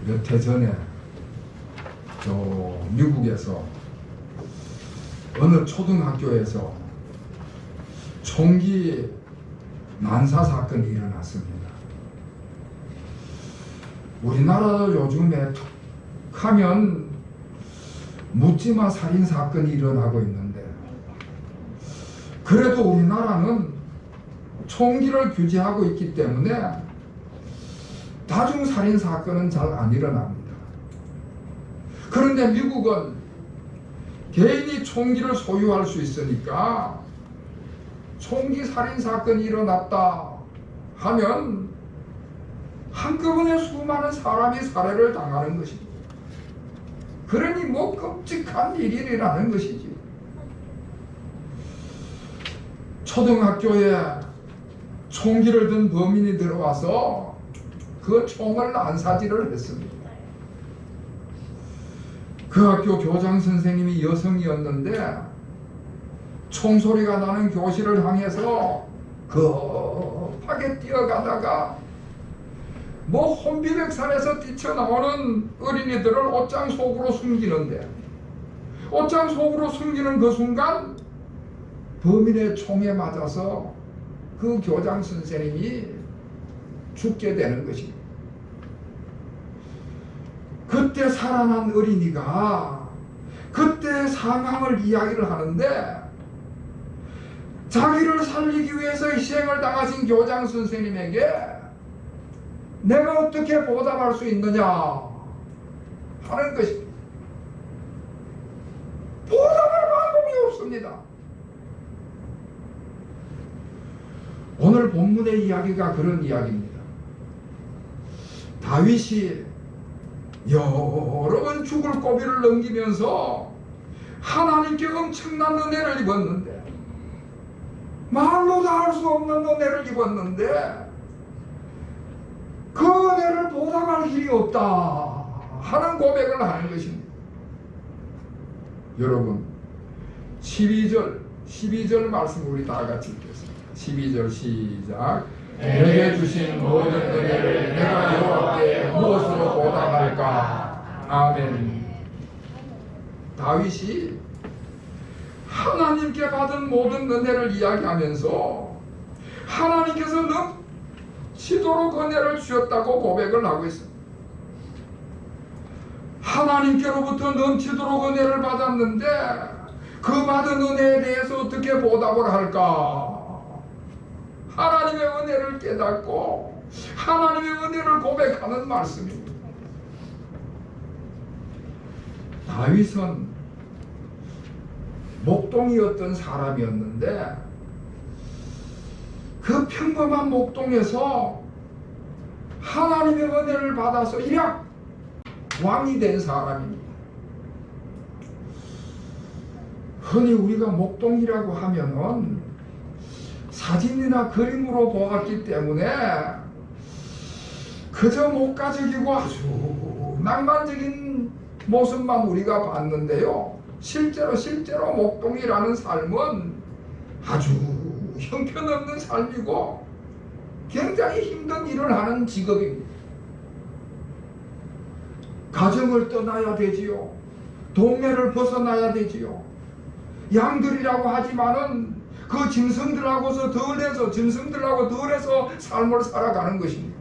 몇 해 전에 저 미국에서 어느 초등학교에서 총기 난사 사건이 일어났습니다. 우리나라도 요즘에 툭 하면 묻지마 살인 사건이 일어나고 있는데, 그래도 우리나라는 총기를 규제하고 있기 때문에 다중 살인 사건은 잘 안 일어납니다. 그런데 미국은 개인이 총기를 소유할 수 있으니까 총기 살인 사건이 일어났다 하면 한꺼번에 수많은 사람이 살해를 당하는 것입니다. 그러니 뭐 끔찍한 일이라는 것이지. 초등학교에 총기를 든 범인이 들어와서 그 총을 난사질을 했습니다. 그 학교 교장 선생님이 여성이었는데 총소리가 나는 교실을 향해서 급하게 뛰어가다가 뭐 혼비백산에서 뛰쳐나오는 어린이들을 옷장 속으로 숨기는데, 옷장 속으로 숨기는 그 순간 범인의 총에 맞아서 그 교장 선생님이 죽게 되는 것입니다. 그때 살아난 어린이가 그때 상황을 이야기를 하는데, 자기를 살리기 위해서 희생을 당하신 교장 선생님에게 내가 어떻게 보답할 수 있느냐 하는 것입니다. 보답할 방법이 없습니다. 오늘 본문의 이야기가 그런 이야기입니다. 다윗이 여러 번 죽을 고비를 넘기면서 하나님께 엄청난 은혜를 입었는데, 말로 다 할 수 없는 은혜를 입었는데 그 은혜를 보답할 길이 없다 하는 고백을 하는 것입니다. 여러분, 12절 말씀 우리 다 같이 읽겠습니다. 12절 시작. 내게 주신 모든 은혜를 내가 여호와께 무엇으로 보답할까? 아멘. 다윗이 하나님께 받은 모든 은혜를 이야기하면서 하나님께서 넘치도록 은혜를 주셨다고 고백을 하고 있습니다. 하나님께로부터 넘치도록 은혜를 받았는데 그 받은 은혜에 대해서 어떻게 보답을 할까? 하나님의 은혜를 깨닫고 하나님의 은혜를 고백하는 말씀입니다. 다윗은 목동이었던 사람이었는데 그 평범한 목동에서 하나님의 은혜를 받아서 일약 왕이 된 사람입니다. 흔히 우리가 목동이라고 하면은 사진이나 그림으로 보았기 때문에 그저 목가적이고 아주 낭만적인 모습만 우리가 봤는데요, 실제로 목동이라는 삶은 아주 형편없는 삶이고 굉장히 힘든 일을 하는 직업입니다. 가정을 떠나야 되지요. 동네를 벗어나야 되지요. 양들이라고 하지만은 그 짐승들하고 덜해서 삶을 살아가는 것입니다.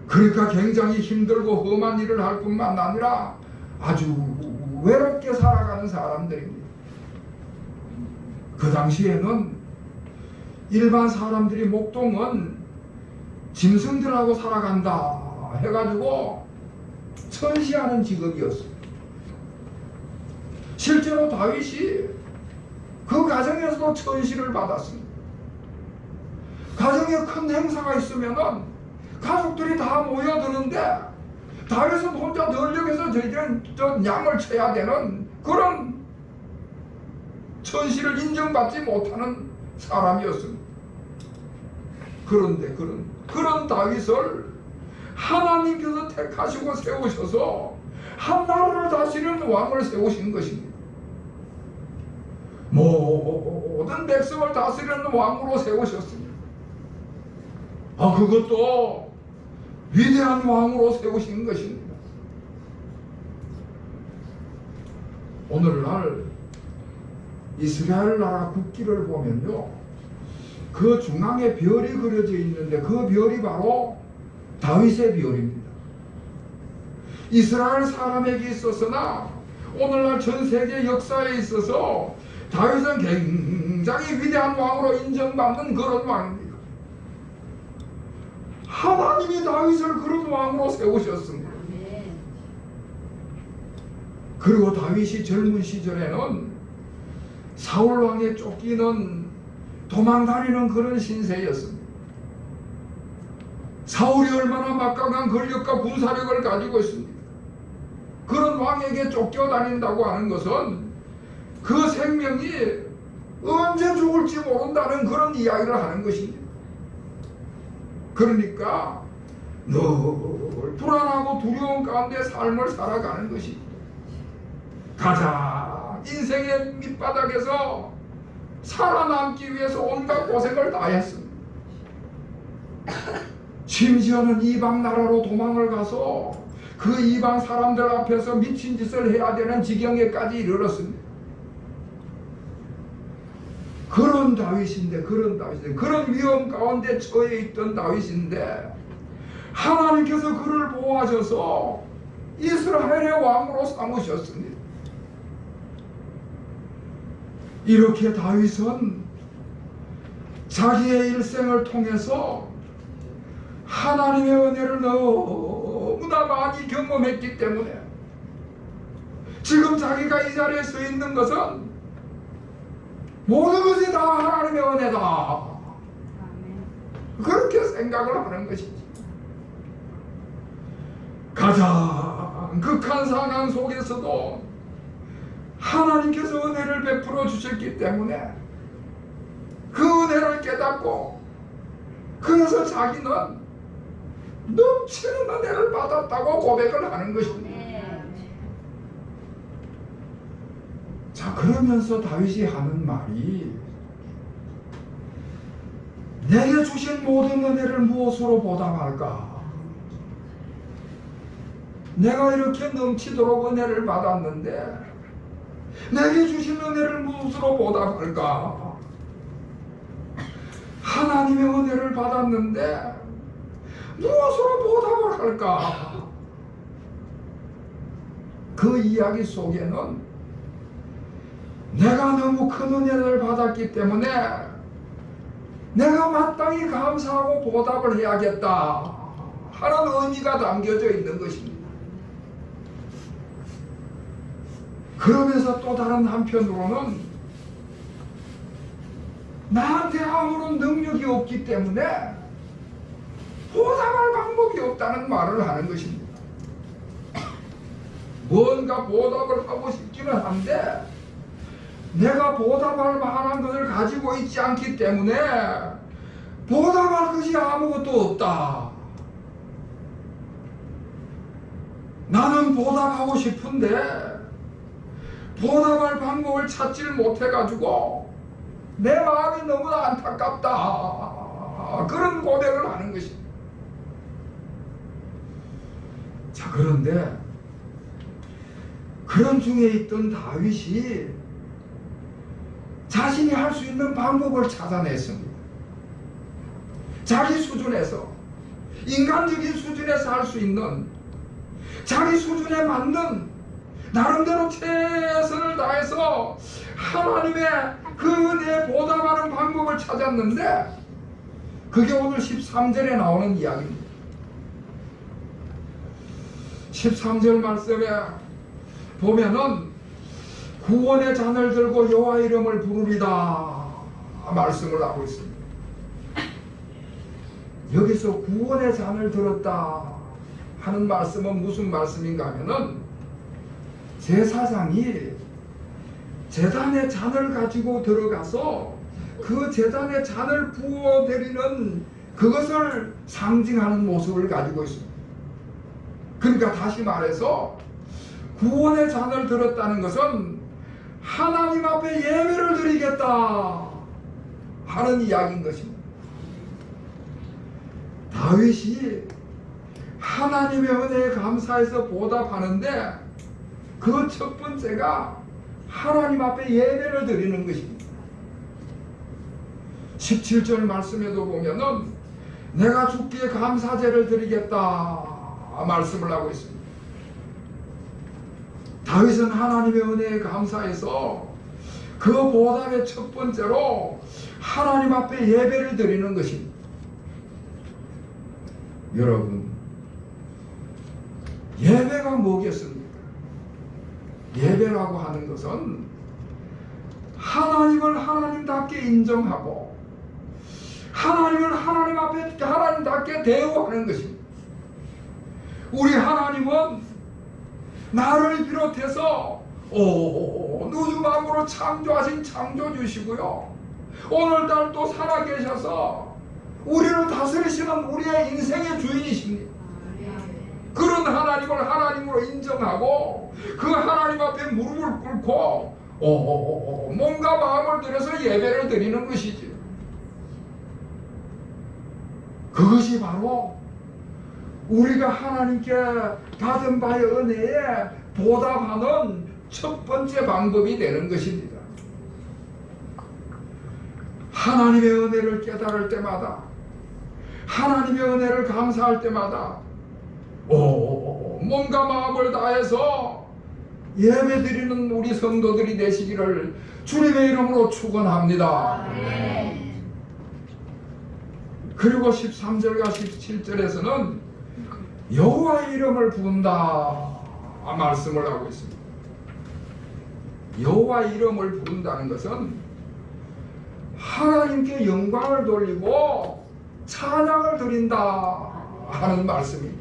그러니까 굉장히 힘들고 험한 일을 할 뿐만 아니라 아주 외롭게 살아가는 사람들입니다. 그 당시에는 일반 사람들이 목동은 짐승들하고 살아간다 해가지고 천시하는 직업이었습니다. 실제로 다윗이 그 가정에서도 천시를 받았습니다. 가정에 큰 행사가 있으면은 가족들이 다 모여드는데 다윗은 혼자 전력에서 저 양을 쳐야 되는 그런 천시를 인정받지 못하는 사람이었습니다. 그런데 그런 다윗을 하나님께서 택하시고 세우셔서 한 나라를 다스리는 왕을 세우신 것입니다. 모든 백성을 다스리는 왕으로 세우셨습니다. 그것도 위대한 왕으로 세우신 것입니다. 오늘날 이스라엘 나라 국기를 보면요, 그 중앙에 별이 그려져 있는데 그 별이 바로 다윗의 별입니다. 이스라엘 사람에게 있어서나 오늘날 전 세계 역사에 있어서 다윗은 굉장히 위대한 왕으로 인정받는 그런 왕입니다. 하나님이 다윗을 그런 왕으로 세우셨습니다. 그리고 다윗이 젊은 시절에는 사울 왕에 쫓기는 도망다니는 그런 신세였습니다. 사울이 얼마나 막강한 권력과 군사력을 가지고 있습니다. 그런 왕에게 쫓겨다닌다고 하는 것은 그 생명이 언제 죽을지 모른다는 그런 이야기를 하는 것입니다. 그러니까 늘 불안하고 두려움 가운데 삶을 살아가는 것입니다. 가장 인생의 밑바닥에서 살아남기 위해서 온갖 고생을 다 했습니다. 심지어는 이방 나라로 도망을 가서 그 이방 사람들 앞에서 미친 짓을 해야 되는 지경에까지 이르렀습니다. 그런 다윗인데 그런 위험 가운데 처해 있던 다윗인데 하나님께서 그를 보호하셔서 이스라엘의 왕으로 삼으셨습니다. 이렇게 다윗은 자기의 일생을 통해서 하나님의 은혜를 너무나 많이 경험했기 때문에 지금 자기가 이 자리에 서 있는 것은 모든 것이 다 하나님의 은혜다, 그렇게 생각을 하는 것이지. 가장 극한 상황 속에서도 하나님께서 은혜를 베풀어 주셨기 때문에 그 은혜를 깨닫고 그래서 자기는 넘치는 은혜를 받았다고 고백을 하는 것입니다. 자, 그러면서 다윗이 하는 말이 내게 주신 모든 은혜를 무엇으로 보답할까? 내가 이렇게 넘치도록 은혜를 받았는데 내게 주신 은혜를 무엇으로 보답할까? 하나님의 은혜를 받았는데 무엇으로 보답을 할까? 그 이야기 속에는 내가 너무 큰 은혜를 받았기 때문에 내가 마땅히 감사하고 보답을 해야겠다 하는 의미가 담겨져 있는 것입니다. 그러면서 또 다른 한편으로는 나한테 아무런 능력이 없기 때문에 보답할 방법이 없다는 말을 하는 것입니다. 뭔가 보답을 하고 싶기는 한데 내가 보답할 만한 것을 가지고 있지 않기 때문에 보답할 것이 아무것도 없다. 나는 보답하고 싶은데 보답할 방법을 찾지를 못해가지고 내 마음이 너무나 안타깝다, 그런 고백을 하는 것입니다. 자, 그런데 그런 중에 있던 다윗이 자신이 할 수 있는 방법을 찾아냈습니다. 자기 수준에서, 인간적인 수준에서 할 수 있는 자기 수준에 맞는 나름대로 최선을 다해서 하나님의 그 은혜에 보답하는 방법을 찾았는데 그게 오늘 13절에 나오는 이야기입니다. 13절 말씀에 보면은 구원의 잔을 들고 여호와 이름을 부르리다 말씀을 하고 있습니다. 여기서 구원의 잔을 들었다 하는 말씀은 무슨 말씀인가 하면은 제사장이 제단의 잔을 가지고 들어가서 그 제단의 잔을 부어드리는 그것을 상징하는 모습을 가지고 있습니다. 그러니까 다시 말해서 구원의 잔을 들었다는 것은 하나님 앞에 예배를 드리겠다 하는 이야기인 것입니다. 다윗이 하나님의 은혜에 감사해서 보답하는데 그 첫 번째가 하나님 앞에 예배를 드리는 것입니다. 17절 말씀에도 보면은 내가 주께 감사제를 드리겠다 말씀을 하고 있습니다. 다윗은 하나님의 은혜에 감사해서 그 보답의 첫 번째로 하나님 앞에 예배를 드리는 것입니다. 여러분, 예배가 뭐겠습니까? 예배라고 하는 것은 하나님을 하나님답게 인정하고 하나님을 하나님 앞에 하나님답게 대우하는 것입니다. 우리 하나님은 나를 비롯해서 누주만으로 창조하신 창조주시고요, 오늘날 또 살아계셔서 우리를 다스리시는 우리의 인생의 주인이십니다. 그런 하나님을 하나님으로 인정하고 그 하나님 앞에 무릎을 꿇고 몸과 마음을 들여서 예배를 드리는 것이지. 그것이 바로 우리가 하나님께 받은 바의 은혜에 보답하는 첫 번째 방법이 되는 것입니다. 하나님의 은혜를 깨달을 때마다, 하나님의 은혜를 감사할 때마다 몸과 마음을 다해서 예배드리는 우리 성도들이 되시기를 주님의 이름으로 축원합니다. 그리고 13절과 17절에서는 여호와의 이름을 부른다 말씀을 하고 있습니다. 여호와의 이름을 부른다는 것은 하나님께 영광을 돌리고 찬양을 드린다 하는 말씀입니다.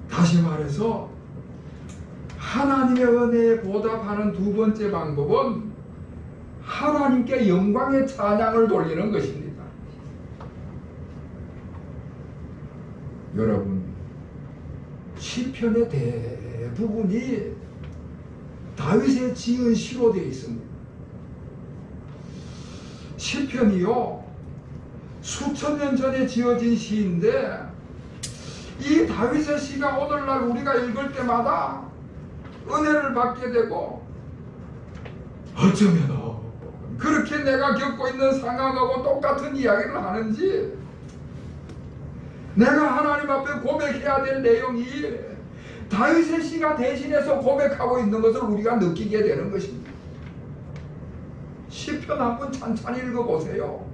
다시 말해서 하나님의 은혜에 보답하는 두 번째 방법은 하나님께 영광의 찬양을 돌리는 것입니다. 여러분, 시편의 대부분이 다윗의 지은 시로 되어 있습니다. 시편이요, 수천 년 전에 지어진 시인데 이 다윗의 시가 오늘날 우리가 읽을 때마다 은혜를 받게 되고, 어쩌면 그렇게 내가 겪고 있는 상황하고 똑같은 이야기를 하는지, 내가 하나님 앞에 고백해야 될 내용이 다윗의 시가 대신해서 고백하고 있는 것을 우리가 느끼게 되는 것입니다. 시편 한번 찬찬히 읽어보세요.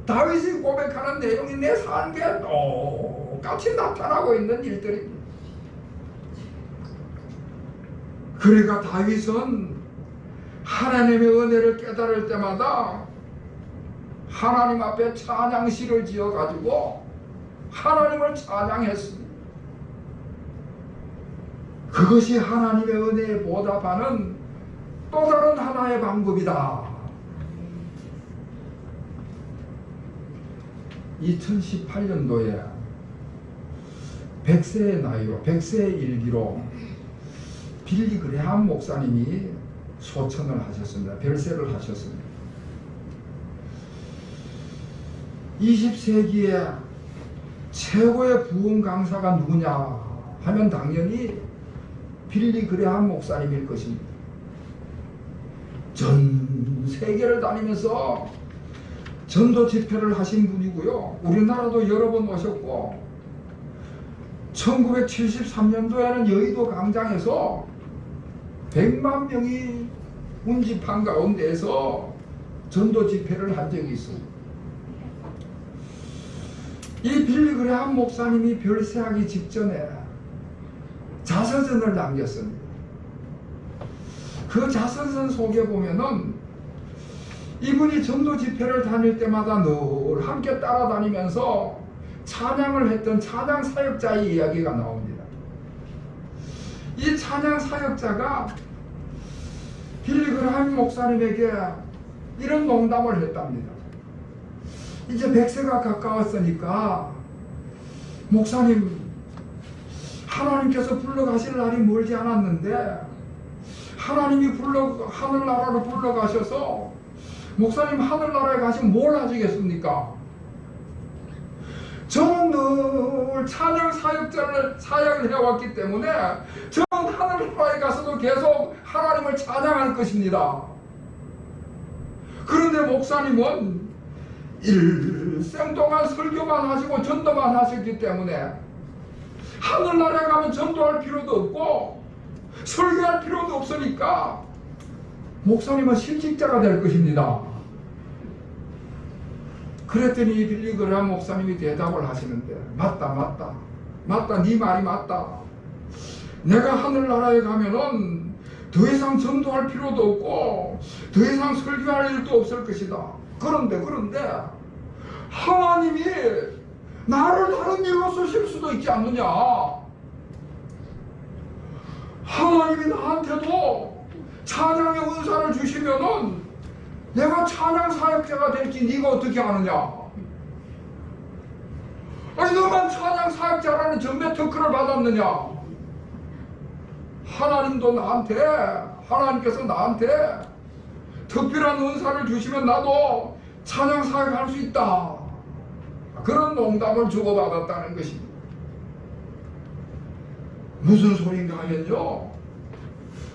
다윗이 고백하는 내용이 내 삶에 똑같이 나타나고 있는 일들입니다. 그러니까 다윗은 하나님의 은혜를 깨달을 때마다 하나님 앞에 찬양시를 지어가지고 하나님을 찬양했습니다. 그것이 하나님의 은혜에 보답하는 또 다른 하나의 방법이다. 2018년도에 100세의 나이로 100세의 일기로 빌리 그레함 목사님이 소천을 하셨습니다. 별세를 하셨습니다. 20세기에 최고의 부흥 강사가 누구냐 하면 당연히 빌리 그레함 목사님일 것입니다. 전 세계를 다니면서 전도 집회를 하신 분이고요, 우리나라도 여러 번 오셨고, 1973년도에는 여의도 광장에서 100만 명이 운집한 가운데에서 전도 집회를 한 적이 있습니다. 이 빌리 그레함 목사님이 별세하기 직전에 자서전을 남겼습니다. 그 자서전 속에 보면은 이분이 전도 집회를 다닐 때마다 늘 함께 따라다니면서 찬양을 했던 찬양 사역자의 이야기가 나옵니다. 이 찬양 사역자가 빌리 그레함 목사님에게 이런 농담을 했답니다. 이제 100세가 가까웠으니까 목사님, 하나님께서 불러가실 날이 멀지 않았는데 하나님이 하늘나라로 불러가셔서 목사님 하늘나라에 가시면 뭘 하시겠습니까? 저는 늘 여러분 찬양 사역을 해왔기 때문에 저는 하늘나라에 가서도 계속 하나님을 찬양할 것입니다. 그런데 목사님은 일생 동안 설교만 하시고 전도만 하셨기 때문에 하늘나라에 가면 전도할 필요도 없고 설교할 필요도 없으니까 목사님은 실직자가 될 것입니다. 그랬더니 빌리그람 목사님이 대답을 하시는데, 맞다 네 말이 맞다. 내가 하늘나라에 가면은 더 이상 전도할 필요도 없고 더 이상 설교할 일도 없을 것이다. 그런데 하나님이 나를 다른 일로 쓰실 수도 있지 않느냐. 하나님이 나한테도 찬양의 은사를 주시면은 내가 찬양 사역자가 될지 네가 어떻게 아느냐. 아니 너만 찬양 사역자라는 전배 특권을 받았느냐. 하나님께서 나한테 특별한 은사를 주시면 나도 찬양 사역할 수 있다. 그런 농담을 주고받았다는 것입니다. 무슨 소린가 하면요,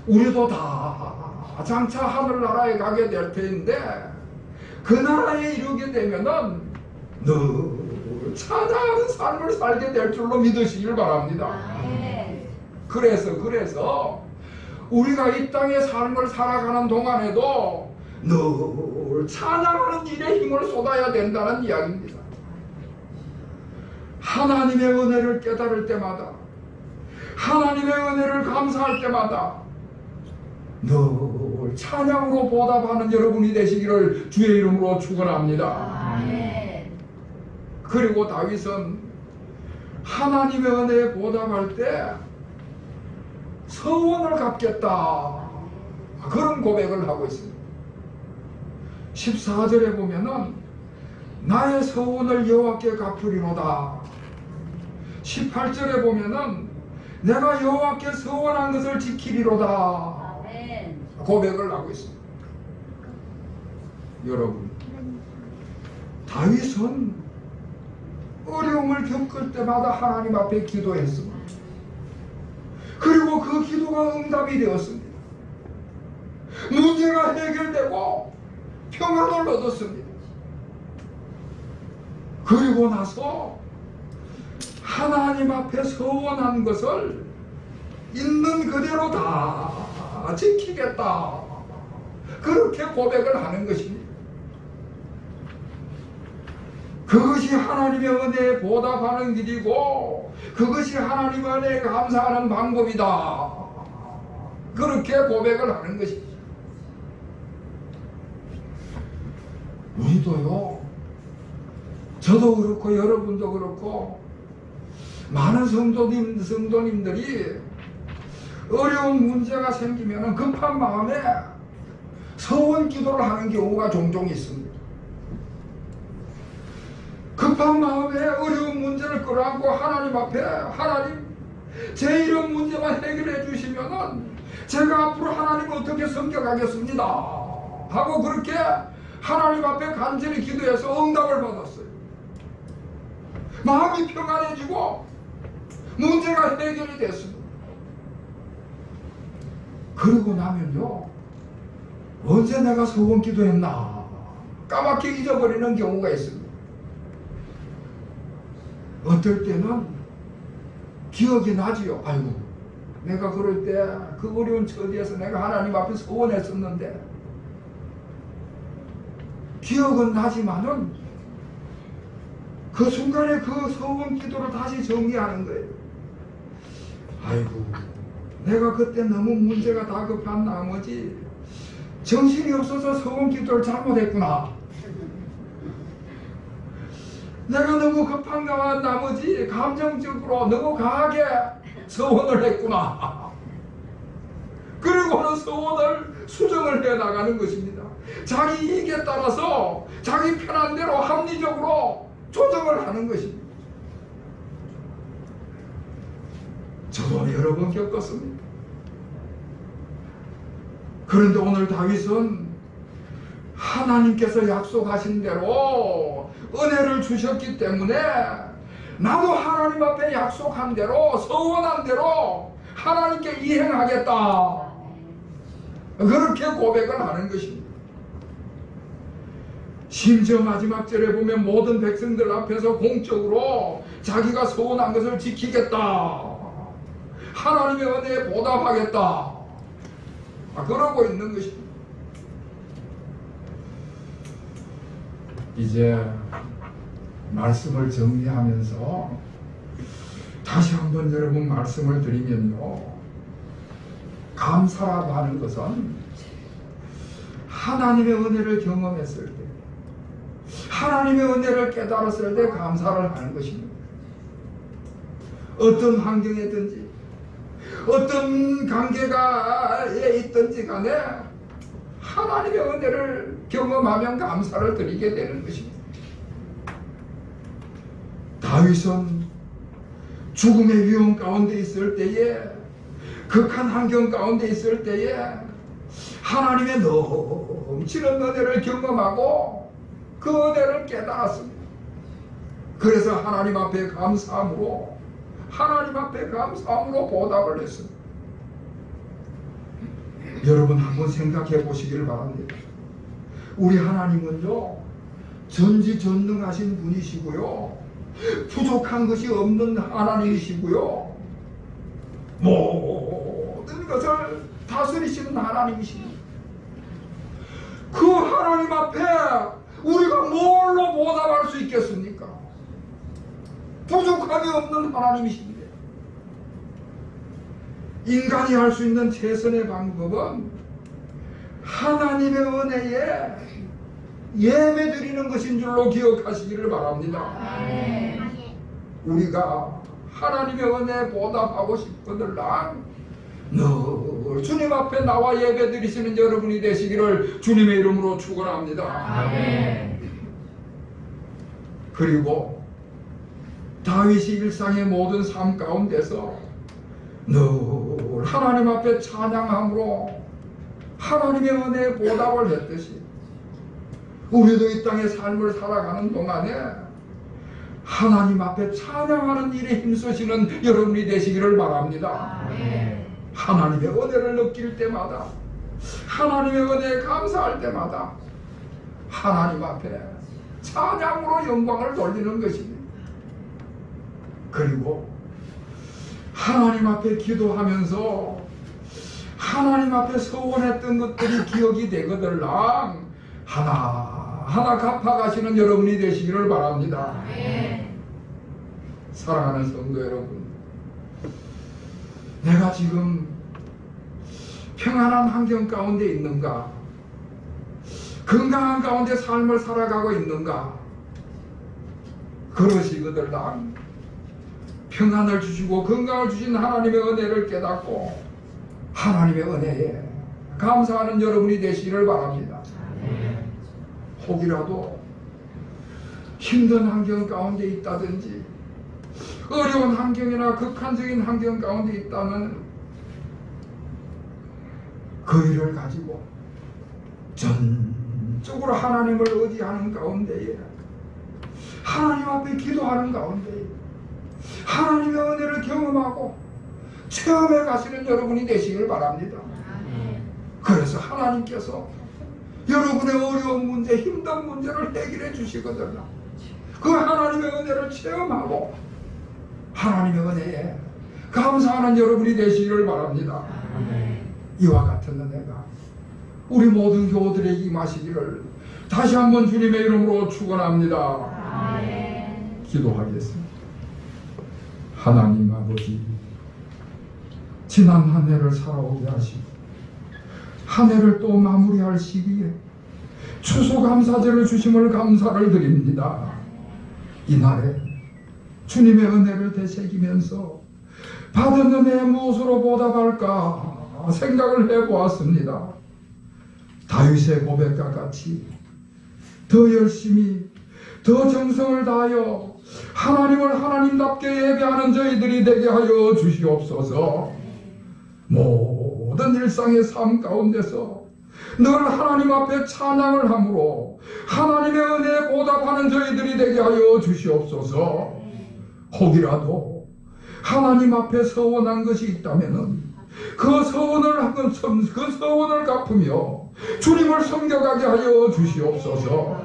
우리도 다 장차 하늘나라에 가게 될 텐데 그 나라에 이르게 되면은 늘 찬양하는 삶을 살게 될 줄로 믿으시길 바랍니다. 그래서 우리가 이 땅의 삶을 살아가는 동안에도 늘 찬양하는 일에 힘을 쏟아야 된다는 이야기입니다. 하나님의 은혜를 깨달을 때마다, 하나님의 은혜를 감사할 때마다 늘 찬양으로 보답하는 여러분이 되시기를 주의 이름으로 축원합니다. 그리고 다윗은 하나님의 은혜에 보답할 때 서원을 갚겠다, 그런 고백을 하고 있습니다. 14절에 보면은 나의 서원을 여호와께 갚으리로다. 18절에 보면은 내가 여호와께 서원한 것을 지키리로다. 고백을 하고 있습니다. 여러분, 다윗은 어려움을 겪을 때마다 하나님 앞에 기도했습니다. 그리고 그 기도가 응답이 되었습니다. 문제가 해결되고 평안을 얻었습니다. 그리고 나서 하나님 앞에 서원한 것을 있는 그대로 다 지키겠다, 그렇게 고백을 하는 것입니다. 그것이 하나님의 은혜에 보답하는 길이고 그것이 하나님의 은혜에 감사하는 방법이다, 그렇게 고백을 하는 것입니다. 우리도요, 저도 그렇고 여러분도 그렇고 많은 성도님들이 어려운 문제가 생기면 급한 마음에 서원 기도를 하는 경우가 종종 있습니다. 급한 마음에 어려운 문제를 끌어안고 하나님 앞에, 하나님 제 이런 문제만 해결해 주시면은 제가 앞으로 하나님을 어떻게 섬겨가겠습니다 하고 그렇게 하나님 앞에 간절히 기도해서 응답을 받았어요. 마음이 평안해지고 문제가 해결이 됐습니다. 그러고 나면요, 언제 내가 서원 기도했나 까맣게 잊어버리는 경우가 있습니다. 어떨 때는 기억이 나지요. 아이고, 내가 그럴 때 그 어려운 처지에서 내가 하나님 앞에 서원했었는데, 기억은 나지만은 그 순간에 그 서원 기도를 다시 정리하는 거예요. 아이고, 내가 그때 너무 문제가 다급한 나머지 정신이 없어서 서원 기도를 잘못했구나. 내가 너무 급한 나머지 감정적으로 너무 강하게 서원을 했구나. 그리고는 서원을 수정을 해 나가는 것입니다. 자기 이익에 따라서 자기 편한 대로 합리적으로 조정을 하는 것입니다. 저도 여러 번 겪었습니다. 그런데 오늘 다윗은 하나님께서 약속하신 대로 은혜를 주셨기 때문에 나도 하나님 앞에 약속한 대로 서원한 대로 하나님께 이행하겠다. 그렇게 고백을 하는 것입니다. 심지어 마지막 절에 보면 모든 백성들 앞에서 공적으로 자기가 서원한 것을 지키겠다. 하나님의 은혜에 보답하겠다. 그러고 있는 것입니다. 이제 말씀을 정리하면서 다시 한번 여러분 말씀을 드리면요, 감사라고 하는 것은 하나님의 은혜를 경험했을 때, 하나님의 은혜를 깨달았을 때 감사를 하는 것입니다. 어떤 환경이든지 어떤 관계가에 있든지 간에 하나님의 은혜를 경험하면 감사를 드리게 되는 것입니다. 다윗은 죽음의 위험 가운데 있을 때에, 극한 환경 가운데 있을 때에 하나님의 넘치는 은혜를 경험하고 그 은혜를 깨달았습니다. 그래서 하나님 앞에 감사함으로 보답을 했습니다. 여러분 한번 생각해 보시길 바랍니다. 우리 하나님은요, 전지전능하신 분이시고요, 부족한 것이 없는 하나님이시고요, 모든 것을 다스리시는 하나님이십니다. 그 하나님 앞에 우리가 뭘로 보답할 수 있겠습니까? 부족함이 없는 하나님이십니다. 인간이 할 수 있는 최선의 방법은 하나님의 은혜에 예배드리는 것인 줄로 기억하시기를 바랍니다. 우리가 하나님의 은혜에 보답하고 싶거들랑 늘 주님 앞에 나와 예배드리시는 여러분이 되시기를 주님의 이름으로 축원합니다. 그리고 다윗이 일상의 모든 삶 가운데서 늘 하나님 앞에 찬양함으로 하나님의 은혜에 보답을 했듯이 우리도 이 땅의 삶을 살아가는 동안에 하나님 앞에 찬양하는 일에 힘쓰시는 여러분이 되시기를 바랍니다. 하나님의 은혜를 느낄 때마다, 하나님의 은혜에 감사할 때마다 하나님 앞에 찬양으로 영광을 돌리는 것입니다. 그리고 하나님 앞에 기도하면서 하나님 앞에 서원했던 것들이 기억이 되거들랑 하나하나 갚아가시는 여러분이 되시기를 바랍니다. 사랑하는 성도 여러분, 내가 지금 평안한 환경 가운데 있는가? 건강한 가운데 삶을 살아가고 있는가? 그러시거들랑 평안을 주시고 건강을 주신 하나님의 은혜를 깨닫고 하나님의 은혜에 감사하는 여러분이 되시기를 바랍니다. 혹이라도 힘든 환경 가운데 있다든지 어려운 환경이나 극한적인 환경 가운데 있다면 그 일을 가지고 전적으로 하나님을 의지하는 가운데에, 하나님 앞에 기도하는 가운데에 하나님의 은혜를 경험하고 체험해 가시는 여러분이 되시길 바랍니다. 그래서 하나님께서 여러분의 어려운 문제, 힘든 문제를 해결해 주시거든요. 그 하나님의 은혜를 체험하고 하나님의 은혜에 감사하는 여러분이 되시기를 바랍니다. 이와 같은 은혜가 우리 모든 교우들에게 임하시기를 다시 한번 주님의 이름으로 축원합니다. 기도하겠습니다. 하나님 아버지, 지난 한 해를 살아오게 하시고 한 해를 또 마무리할 시기에 추수감사제를 주심을 감사를 드립니다. 이날에 주님의 은혜를 되새기면서 받은 은혜에 무엇으로 보답할까 생각을 해보았습니다. 다윗의 고백과 같이 더 열심히, 더 정성을 다하여 하나님을 하나님답게 예배하는 저희들이 되게 하여 주시옵소서. 모든 일상의 삶 가운데서 늘 하나님 앞에 찬양을 함으로 하나님의 은혜에 보답하는 저희들이 되게 하여 주시옵소서. 혹이라도 하나님 앞에 서원한 것이 있다면은 그 서원을 갚으며 주님을 섬겨가게 하여 주시옵소서.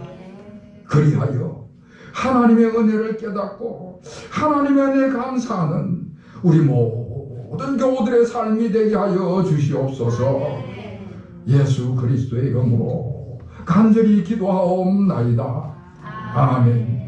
그리하여 하나님의 은혜를 깨닫고 하나님의 은혜에 감사하는 우리 모든 교우들의 삶이 되게 하여 주시옵소서. 예수 그리스도의 이름으로 간절히 기도하옵나이다. 아멘.